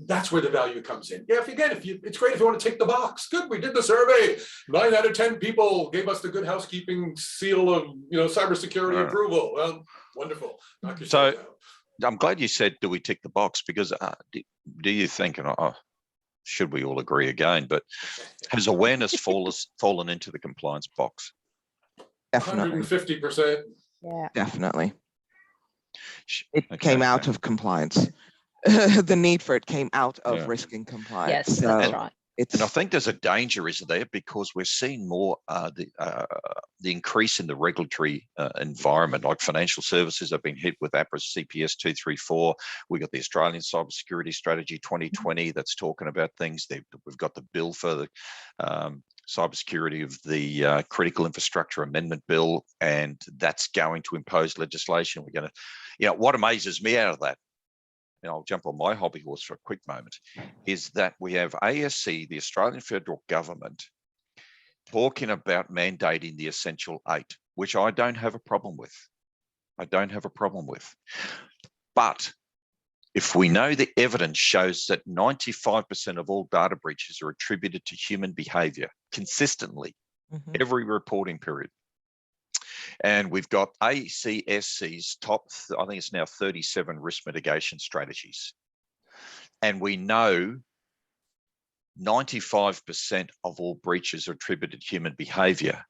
D: That's where the value comes in. Yeah, it's great if you want to tick the box. Good, we did the survey. 9 out of 10 people gave us the good housekeeping seal of cybersecurity approval. Well, wonderful. Knock yourself out.
A: I'm glad you said, do we tick the box? Because do you think, and should we all agree again, but has awareness fallen into the compliance box?
C: Definitely.
D: 150%.
B: Yeah.
C: Definitely. It came out of compliance. The need for it came out of risk and compliance.
B: Yes, that's right.
A: And I think there's a danger, isn't there? Because we're seeing more the increase in the regulatory environment, like financial services have been hit with APRA's CPS 234. We've got the Australian Cybersecurity Strategy 2020 that's talking about things. We've got the bill for the cybersecurity of the Critical Infrastructure Amendment Bill, and that's going to impose legislation. We're going to, what amazes me out of that, and I'll jump on my hobby horse for a quick moment, is that we have ASC, the Australian Federal Government, talking about mandating the Essential 8, which I don't have a problem with. But if we know the evidence shows that 95% of all data breaches are attributed to human behavior consistently, every reporting period, and we've got ACSC's top, I think it's now 37 risk mitigation strategies. And we know 95% of all breaches are attributed to human behavior.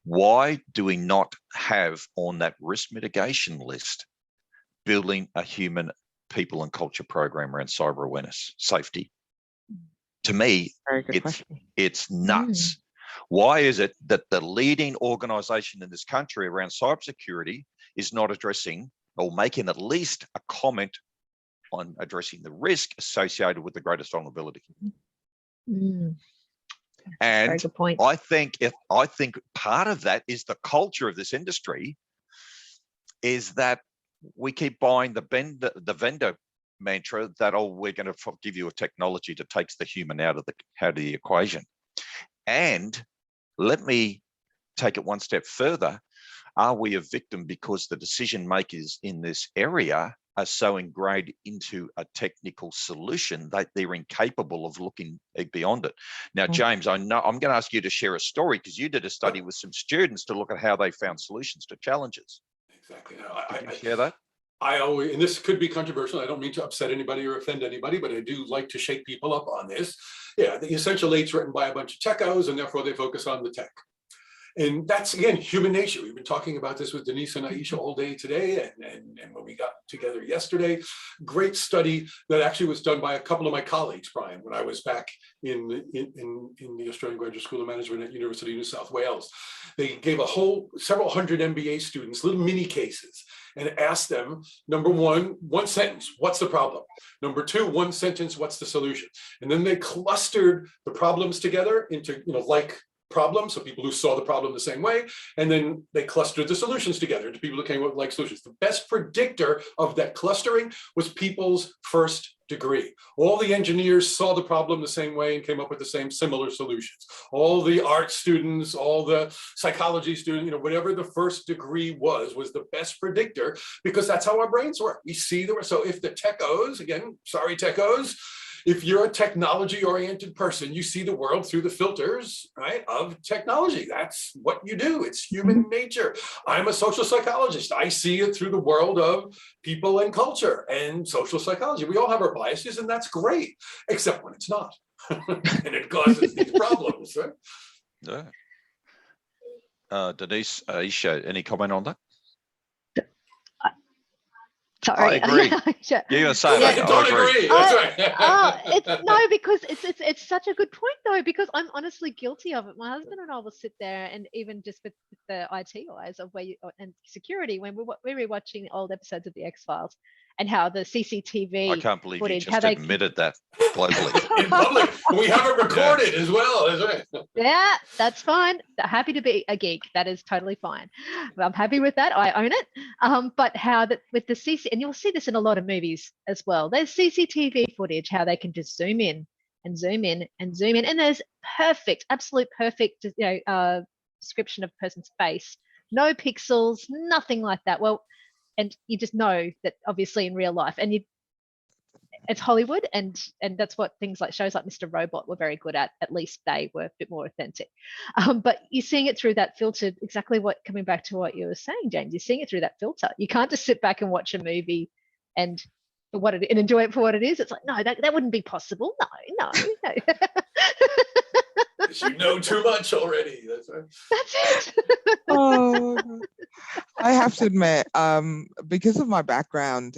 A: Why do we not have on that risk mitigation list building a human, people and culture program around cyber awareness, safety? To me, it's nuts. Why is it that the leading organization in this country around cybersecurity is not addressing or making at least a comment on addressing the risk associated with the greatest vulnerability? And
B: very good point.
A: I think part of that is the culture of this industry is that we keep buying the vendor mantra that, we're going to give you a technology that takes the human out of the equation. And let me take it one step further. Are we a victim because the decision makers in this area are so ingrained into a technical solution that they're incapable of looking beyond it? Now, James, I know I'm going to ask you to share a story because you did a study with some students to look at how they found solutions to challenges.
D: Exactly.
A: Can you share that?
D: I always, and this could be controversial, I don't mean to upset anybody or offend anybody, but I do like to shake people up on this. Yeah, the Essential 8's written by a bunch of techos, and therefore they focus on the tech. And that's, again, human nature. We've been talking about this with Denise and Aisha all day today, and when we got together yesterday. Great study that actually was done by a couple of my colleagues, Brian, when I was back in the Australian Graduate School of Management at University of New South Wales. They gave several hundred MBA students little mini cases and asked them, number one sentence, what's the problem? Number two, one sentence, what's the solution? And then they clustered the problems together into, like problems, so people who saw the problem the same way, and then they clustered the solutions together to people who came up with like solutions. The best predictor of that clustering was people's first degree. All the engineers saw the problem the same way and came up with the same similar solutions. All the art students, all the psychology students, whatever the first degree was the best predictor, because that's how our brains work. We see so if the techos, again, sorry techos, if you're a technology-oriented person, you see the world through the filters, right, of technology. That's what you do. It's human nature. I'm a social psychologist. I see it through the world of people and culture and social psychology. We all have our biases, and that's great, except when it's not. And it causes these problems. Right?
A: Yeah. Denise, Aisha, any comment on that?
B: Sorry.
A: I agree. You're going to say that.
D: I don't agree. That's right.
B: No, because it's such a good point though, because I'm honestly guilty of it. My husband and I will sit there, and even just with the IT eyes of and security, when we were watching old episodes of the X-Files and how the CCTV
A: I can't believe
B: footage,
A: you just admitted that globally.
D: In public. We have it recorded as well. That's right.
B: Yeah, that's fine. Happy to be a geek. That is totally fine. I'm happy with that. I own it. But how that with the CC, and you'll see this in a lot of movies as well. There's CCTV footage, how they can just zoom in and zoom in and zoom in, and there's absolute perfect, description of a person's face. No pixels, nothing like that. Well, and you just know that obviously in real life, and it's Hollywood, and that's what things like shows like Mr. Robot were very good at. At least they were a bit more authentic. But you're seeing it through that filter, exactly what, coming back to what you were saying, James, you're seeing it through that filter. You can't just sit back and watch a movie and enjoy it for what it is. It's like, no, that wouldn't be possible. No.
D: You know too much already. That's
B: it.
C: Oh, I have to admit, because of my background,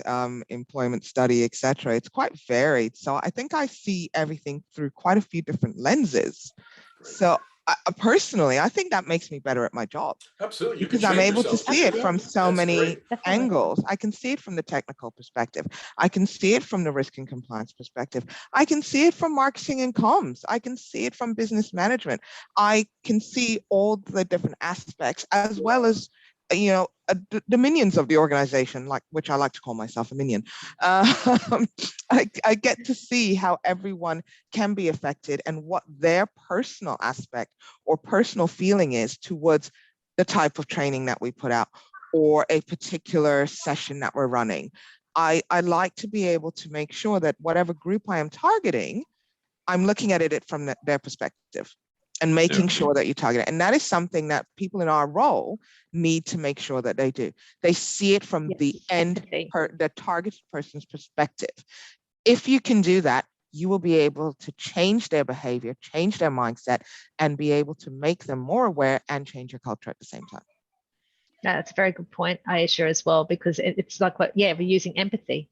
C: employment study, etc., it's quite varied. So I think I see everything through quite a few different lenses.
D: great.
C: So personally, I think that makes me better at my job.
D: Absolutely. You
C: Because
D: can
C: I'm
D: change
C: able to
D: yourself.
C: see it
D: Yeah,
C: from so
D: that's
C: many
D: great.
B: Definitely.
C: angles. I can see it from the technical perspective. I can see it from the risk and compliance perspective. I can see it from marketing and comms. I can see it from business management. I can see all the different aspects, as well as, the minions of the organization, which I like to call myself a minion. I get to see how everyone can be affected and what their personal aspect or personal feeling is towards the type of training that we put out or a particular session that we're running. I like to be able to make sure that whatever group I am targeting, I'm looking at it from their perspective and making sure that you target it. And that is something that people in our role need to make sure that they do. They see it from the the target person's perspective. If you can do that, you will be able to change their behavior, change their mindset, and be able to make them more aware and change your culture at the same time.
B: No, that's a very good point, Aisha, as well, because it's like we're using empathy.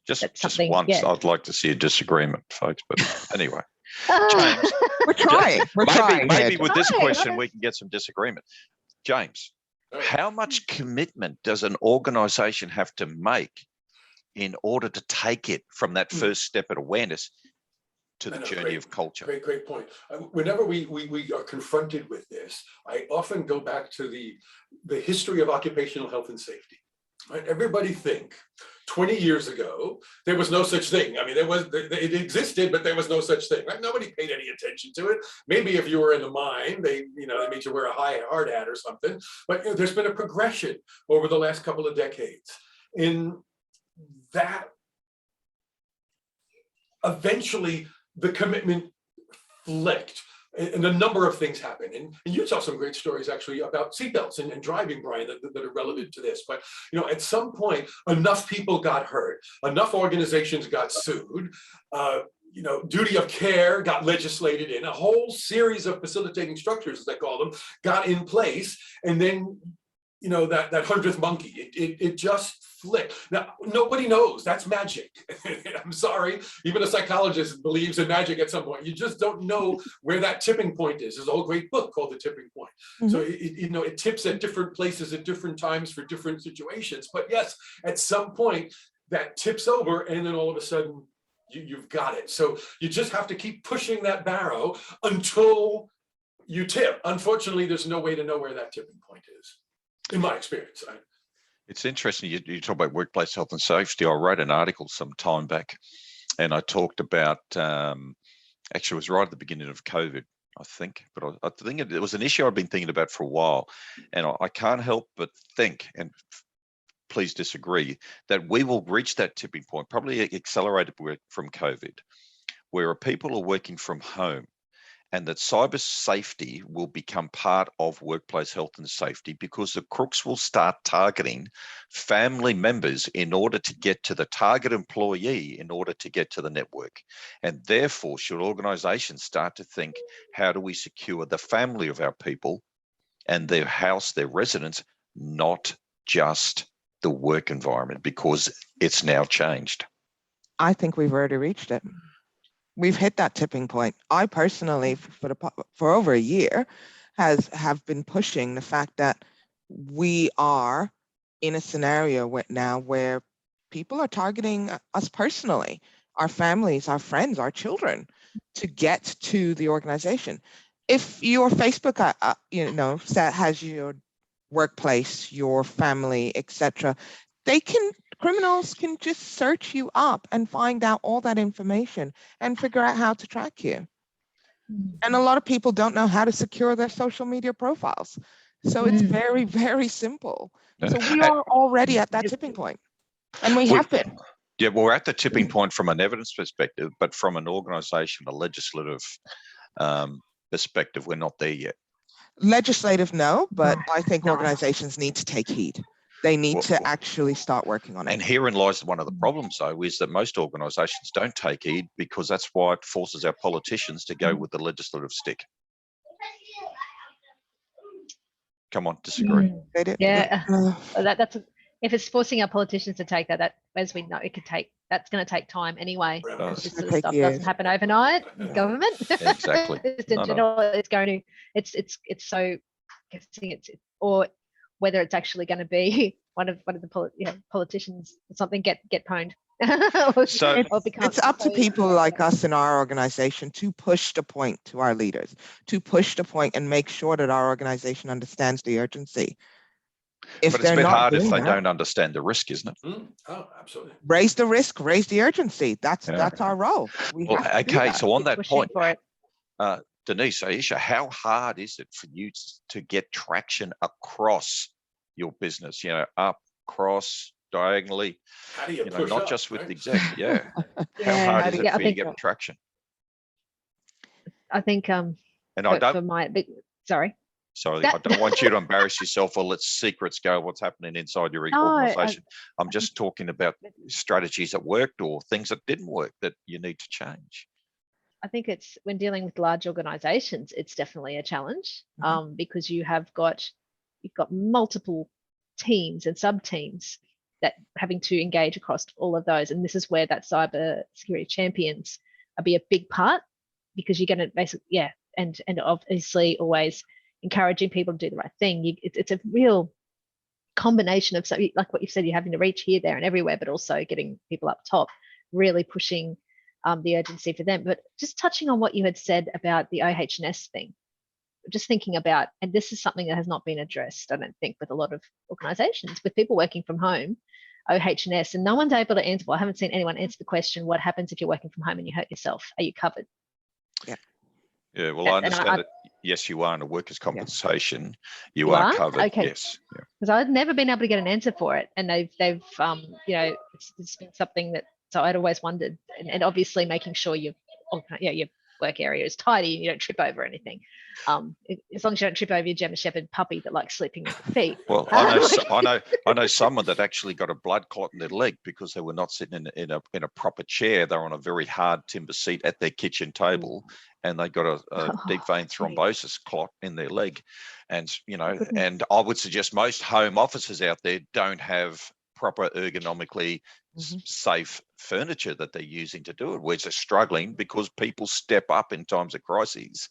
A: Just once, I'd like to see a disagreement, folks. But anyway, James,
C: we're trying.
A: Maybe with this question we can get some disagreement. James, how much commitment does an organisation have to make in order to take it from that first step of awareness to the journey of culture?
D: Great point. Whenever we are confronted with this, I often go back to the history of occupational health and safety. Right? Everybody think 20 years ago, there was no such thing. I mean, it existed, but there was no such thing. Right? Nobody paid any attention to it. Maybe if you were in a mine, they made you wear a hard hat or something. But there's been a progression over the last couple of decades in that. Eventually, the commitment flicked. And a number of things happen. And you tell some great stories actually about seatbelts and driving, Brian, that are relevant to this. But at some point, enough people got hurt, enough organizations got sued, duty of care got legislated in, a whole series of facilitating structures, as I call them, got in place. And then, that 100th monkey, it just flipped. Now, nobody knows. That's magic. I'm sorry. Even a psychologist believes in magic at some point. You just don't know where that tipping point is. There's a whole great book called The Tipping Point. Mm-hmm. So, it tips at different places at different times for different situations. But yes, at some point that tips over and then all of a sudden you've got it. So you just have to keep pushing that barrow until you tip. Unfortunately, there's no way to know where that tipping point is. In my experience.
A: It's interesting you talk about workplace health and safety. I wrote an article some time back and I talked about, actually it was right at the beginning of COVID, I think, but I think it was an issue I've been thinking about for a while. And I can't help but think, and please disagree, that we will reach that tipping point, probably accelerated from COVID, where people are working from home. And that cyber safety will become part of workplace health and safety because the crooks will start targeting family members in order to get to the target employee, in order to get to the network. And therefore, should organizations start to think, how do we secure the family of our people and their house, their residence, not just the work environment, because it's now changed?
C: I think we've already reached it. We've hit that tipping point. I personally, for over a year, have been pushing the fact that we are in a scenario where people are targeting us personally, our families, our friends, our children, to get to the organization. If your Facebook, has your workplace, your family, etc., criminals can just search you up and find out all that information and figure out how to track you. And a lot of people don't know how to secure their social media profiles. So it's very, very simple. So we are already at that tipping point. And we have been.
A: Yeah, well, we're at the tipping point from an evidence perspective, but from an organisation, a legislative perspective, we're not there yet.
C: Legislative, no, but I think organizations need to take heed. They need to actually start working on it.
A: And herein lies one of the problems, though, is that most organisations don't take heed, because that's why it forces our politicians to go with the legislative stick. Come on, disagree.
B: Yeah, if it's forcing our politicians to take that, as we know, that's going to take time anyway. This sort of stuff doesn't happen overnight in government.
A: Exactly.
B: It's so guessing or whether it's actually going to be one of the politicians or something get pwned.
C: So it's up to people like us in our organization to push the point to our leaders, to push the point and make sure that our organization understands the urgency.
A: But it's a bit hard if they don't understand the risk, isn't it?
D: Oh, absolutely.
C: Raise the risk, raise the urgency. That's our role.
A: So on that point, Denise, Aisha, how hard is it for you to get traction across your business? Up, cross, diagonally.
D: How do you push
A: not
D: up,
A: just with
D: right?
A: the exec? Yeah. How hard is it for you to get traction?
B: I think
A: and I don't.
B: Sorry,
A: I don't want you to embarrass yourself or let secrets go what's happening inside your organization. I'm just talking about strategies that worked or things that didn't work that you need to change.
B: I think it's when dealing with large organizations, it's definitely a challenge because you've got multiple teams and sub teams that having to engage across all of those. And this is where that cyber security champions will be a big part, because you're going to basically, and obviously always encouraging people to do the right thing. It's a real combination of, like what you said, you're having to reach here, there and everywhere, but also getting people up top, really pushing the urgency for them. But just touching on what you had said about the OH&S thing, just thinking about, and this is something that has not been addressed, I don't think, with a lot of organizations, with people working from home, OH&S, and no one's able to answer. Well, I haven't seen anyone answer the question, what happens if you're working from home and you hurt yourself? Are you covered?
A: Yeah, well, I understand it. Yes, you are in a workers' compensation. You are covered.
B: Okay.
A: Yes.
B: Because I've never been able to get an answer for it, and they've it's been something that, so I'd always wondered, and obviously making sure your work area is tidy and you don't trip over anything. As long as you don't trip over your German Shepherd puppy that likes sleeping with the feet.
A: Well, I know someone that actually got a blood clot in their leg because they were not sitting in a proper chair. They're on a very hard timber seat at their kitchen table, and they got a deep vein thrombosis clot in their leg. And and I would suggest most home offices out there don't have proper ergonomically safe furniture that they're using to do it, where they're struggling because people step up in times of crises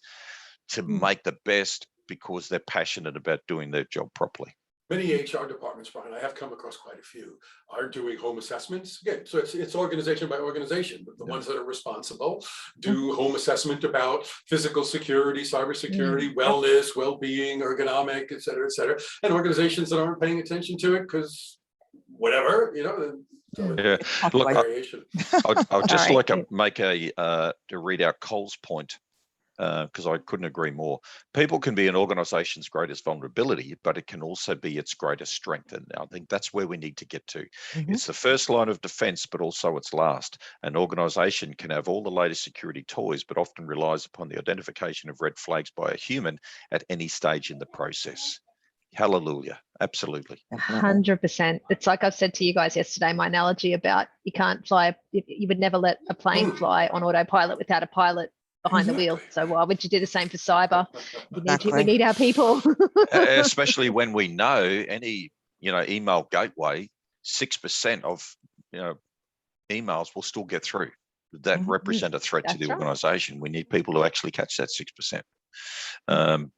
A: to make the best because they're passionate about doing their job properly.
D: Many HR departments, Brian, I have come across quite a few, are doing home assessments. Again, so it's organization by organization, but the ones that are responsible do home assessment about physical security, cybersecurity, wellness, well-being, ergonomic, et cetera, and organizations that aren't paying attention to it because whatever,
A: Look, I'll just like to make to read out Cole's point, because I couldn't agree more. People can be an organization's greatest vulnerability, but it can also be its greatest strength. And I think that's where we need to get to. It's the first line of defense, but also its last. An organization can have all the latest security toys, but often relies upon the identification of red flags by a human at any stage in the process. Hallelujah. Absolutely.
B: 100%. It's like I've said to you guys yesterday, my analogy about you can't fly, you would never let a plane fly on autopilot without a pilot behind the wheel. So why would you do the same for cyber? We need our people.
A: Especially when we know any, email gateway, 6% of, emails will still get through that represent a threat to the organization. We need people to actually catch that 6%.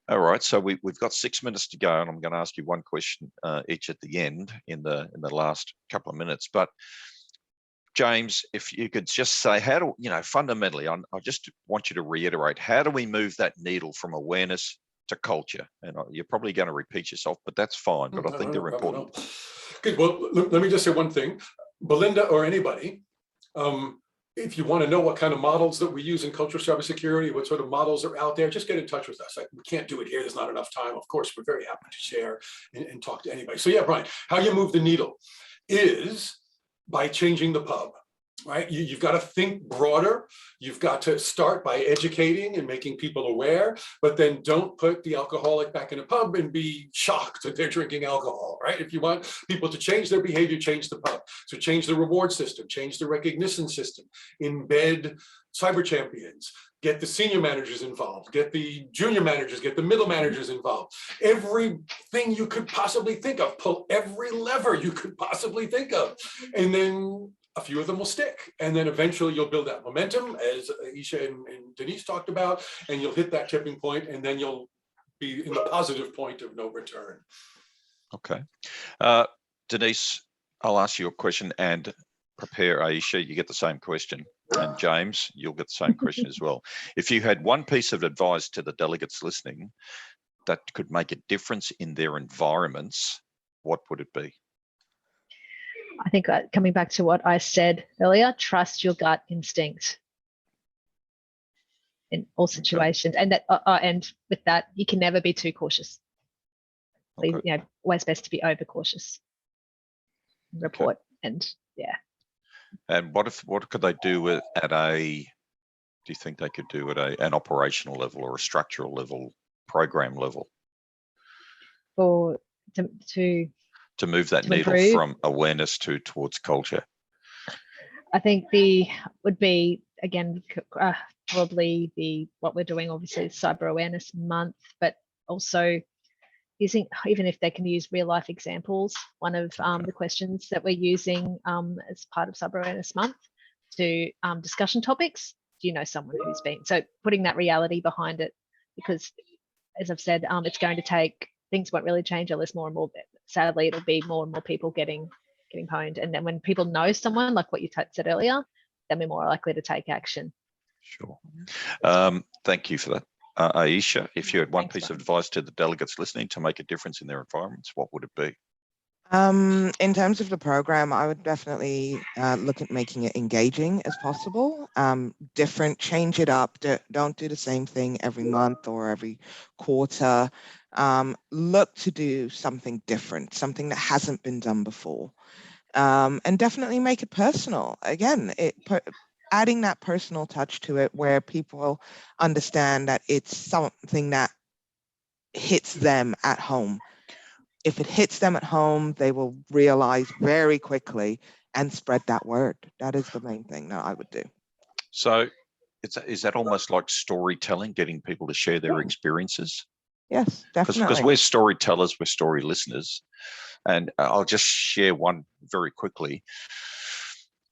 A: All right, so we've got 6 minutes to go, and I'm going to ask you one question each at the end in the last couple of minutes. But James, if you could just say, how do fundamentally, I just want you to reiterate, how do we move that needle from awareness to culture? And you're probably going to repeat yourself, but that's fine. But I think they're important.
D: Good. Well, let me just say one thing, Belinda or anybody. If you want to know what kind of models that we use in cultural cybersecurity, what sort of models are out there, just get in touch with us. We can't do it here. There's not enough time. Of course, we're very happy to share and talk to anybody. So yeah, Brian, how you move the needle. is by changing the pub, right? You've got to think broader. You've got to start by educating and making people aware, but then don't put the alcoholic back in a pub and be shocked that they're drinking alcohol, right? If you want people to change their behavior, change the pub. So change the reward system, change the recognition system, embed cyber champions, get the senior managers involved, get the junior managers, get the middle managers involved. Everything you could possibly think of, pull every lever you could possibly think of. And then a few of them will stick. And then eventually you'll build that momentum, as Aisha and Denise talked about, and you'll hit that tipping point, and then you'll be in the positive point of no return.
A: Okay. Denise, I'll ask you a question, and prepare Aisha, you get the same question. And James, you'll get the same question as well. If you had one piece of advice to the delegates listening that could make a difference in their environments, what would it be?
B: I think coming back to what I said earlier, trust your gut instinct in all situations. And that, and with that, you can never be too cautious. Please,
A: Okay.
B: Always best to be overcautious. Report. Okay. And yeah.
A: And what could they do do you think they could do at an operational level or a structural level, program level?
B: Or to
A: move that needle
B: improve
A: from awareness towards culture?
B: I think would be, again, probably what we're doing, obviously, is Cyber Awareness Month, but also using, even if they can use real life examples, one of the questions that we're using as part of Cyber Awareness Month to discussion topics. Do you know someone who's been? So putting that reality behind it, because as I've said, it's going to take, things won't really change unless more and more, sadly, it'll be more and more people getting pwned. And then when people know someone, like what you said earlier, then we're more likely to take action.
A: Sure. Thank you for that. Aisha, if you had one piece of advice to the delegates listening to make a difference in their environments, what would it be?
C: In terms of the program, I would definitely look at making it engaging as possible. Different, change it up. Don't do the same thing every month or every quarter. Look to do something different, something that hasn't been done before. And definitely make it personal. Again, adding that personal touch to it where people understand that it's something that hits them at home. If it hits them at home, they will realize very quickly and spread that word. That is the main thing that I would do.
A: So is that almost like storytelling, getting people to share their experiences?
C: Yes, definitely.
A: Because we're storytellers, we're story listeners. And I'll just share one very quickly.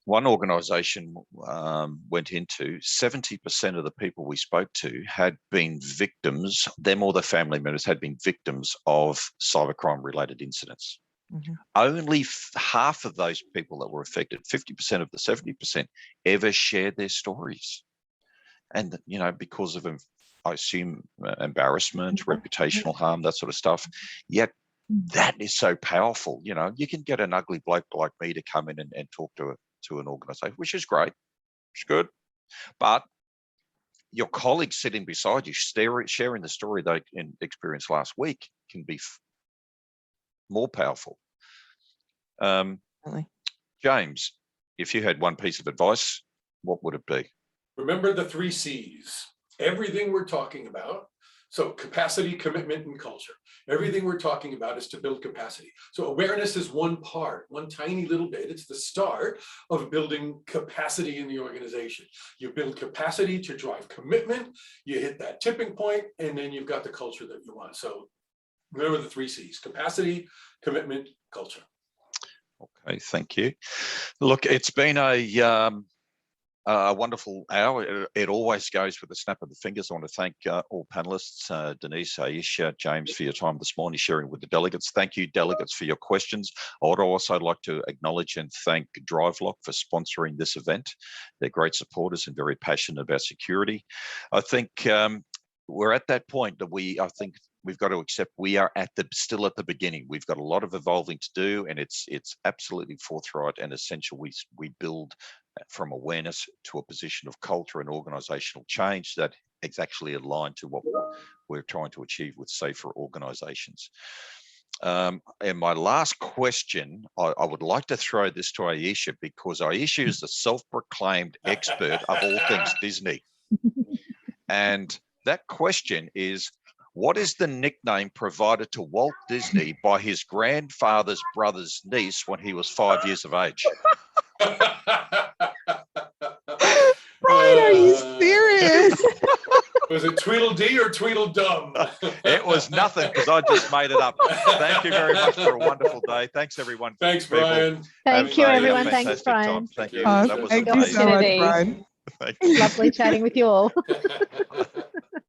A: One organisation went into, 70% of the people we spoke to had been victims, them or their family members had been victims of cybercrime related incidents. Mm-hmm. Only half of those people that were affected, 50% of the 70%, ever shared their stories. And, because of, I assume, embarrassment, reputational harm, that sort of stuff. Yet that is so powerful. You can get an ugly bloke like me to come in and talk to an organisation, which is great, it's good. But your colleagues sitting beside you, sharing the story they experienced last week, can be more powerful. James, if you had one piece of advice, what would it be?
D: Remember the 3 C's. Everything we're talking about. So capacity, commitment, and culture. Everything we're talking about is to build capacity. So awareness is one part, one tiny little bit. It's the start of building capacity in the organization. You build capacity to drive commitment, you hit that tipping point, and then you've got the culture that you want. So remember the 3 C's: capacity, commitment, culture.
A: Okay, thank you. Look, it's been a wonderful hour. It always goes with a snap of the fingers. I want to thank all panelists, Denise, Aisha, James, for your time this morning, sharing with the delegates. Thank you, delegates, for your questions. I would also like to acknowledge and thank DriveLock for sponsoring this event. They're great supporters and very passionate about security. I think we're at that point that we've got to accept we are still at the beginning. We've got a lot of evolving to do, and it's absolutely forthright and essential we build from awareness to a position of culture and organizational change that is actually aligned to what we're trying to achieve with safer organizations. And my last question, I would like to throw this to Aisha, because Aisha is the self-proclaimed expert of all things Disney. And that question is, what is the nickname provided to Walt Disney by his grandfather's brother's niece when he was 5 years of age?
C: Brian, are you serious?
D: Was it Tweedledee or Tweedledum?
A: It was nothing, because I just made it up. Thank you very much for a wonderful day. Thanks, everyone.
D: Thanks,
A: people.
D: Brian.
B: Thank you,
A: Have a
B: everyone. Thanks,
A: fantastic
B: Brian.
A: time. Thank you.
D: Oh,
A: That was
C: thank you
A: amazing.
C: so much,
B: Opportunity.
C: Brian.
A: Thank you.
B: Lovely chatting with you all.